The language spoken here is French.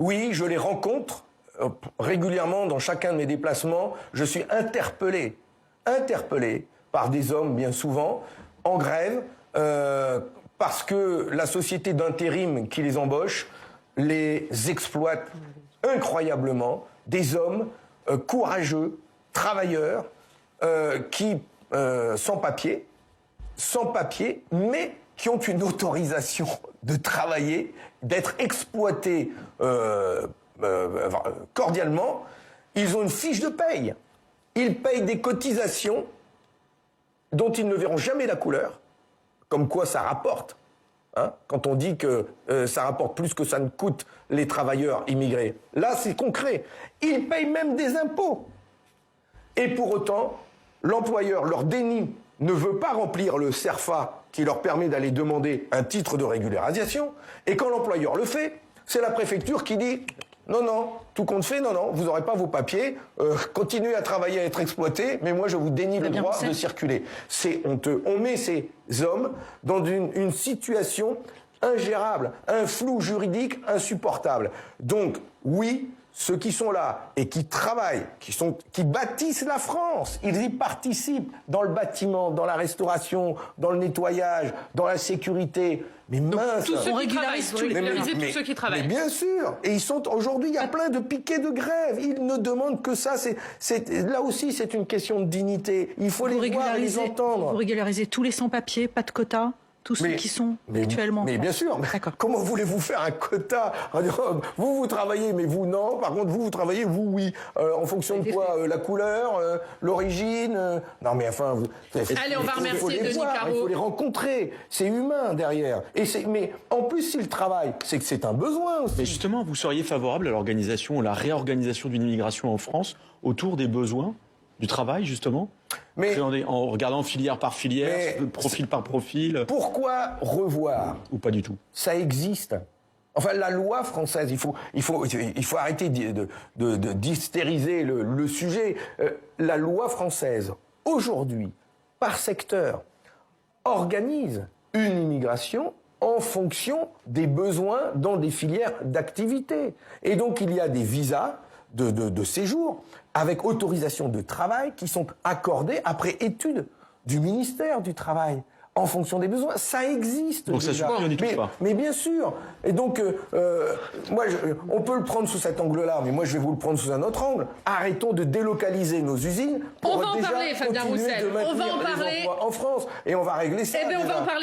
Oui, je les rencontre régulièrement dans chacun de mes déplacements. Je suis interpellé par des hommes, bien souvent, en grève, parce que la société d'intérim qui les embauche les exploite incroyablement. Des hommes courageux, travailleurs, qui, sans papier, mais qui ont une autorisation de travailler, d'être exploités cordialement. Ils ont une fiche de paye. Ils payent des cotisations dont ils ne verront jamais la couleur, comme quoi ça rapporte. Hein, quand on dit que ça rapporte plus que ça ne coûte les travailleurs immigrés. Là, c'est concret. Ils payent même des impôts. Et pour autant, l'employeur leur dénie, ne veut pas remplir le CERFA qui leur permet d'aller demander un titre de régularisation. Et quand l'employeur le fait, c'est la préfecture qui dit « Non, non, tout compte fait, non, non, vous n'aurez pas vos papiers, continuez à travailler, à être exploité, mais moi je vous dénie le droit de circuler. » C'est honteux. On met ces hommes dans une situation ingérable, un flou juridique insupportable. Donc, oui, ceux qui sont là et qui travaillent, qui bâtissent la France, ils y participent dans le bâtiment, dans la restauration, dans le nettoyage, dans la sécurité. Mais mince, tous ceux qui travaillent, tous ceux qui travaillent. Mais bien sûr. Et ils sont aujourd'hui, il y a plein de piquets de grève. Ils ne demandent que ça. Là aussi, c'est une question de dignité. Il faut les voir et les entendre. Vous régularisez tous les sans-papiers, pas de quota? Tous ceux qui sont actuellement. Mais bien sûr. Comment voulez-vous faire un quota? Vous travaillez, mais vous non. Par contre, vous travaillez, vous oui. En fonction de quoi? La couleur, l'origine. Non, mais enfin. Allez, on va remercier Denis Caro. Il faut les rencontrer. C'est humain derrière. Mais en plus, s'ils travaillent, c'est que c'est un besoin aussi. Mais justement, vous seriez favorable à l'organisation, la réorganisation d'une immigration en France autour des besoins du travail, justement? En regardant filière par filière, profil par profil. Pourquoi revoir? Ou pas du tout? Ça existe. Enfin, la loi française, il faut arrêter d'hystériser le sujet. La loi française, aujourd'hui, par secteur, organise une immigration en fonction des besoins dans des filières d'activité. Et donc, il y a des visas de séjour avec autorisation de travail qui sont accordés après étude du ministère du Travail en fonction des besoins. Ça existe donc déjà. Ça suffit, mais bien sûr. Et donc, moi, on peut le prendre sous cet angle-là, mais moi, je vais vous le prendre sous un autre angle. Arrêtons de délocaliser nos usines pour on va en déjà parler, Fabien Roussel. de maintenir on va en parler les emplois en France. Et on va régler ça. On va en parler.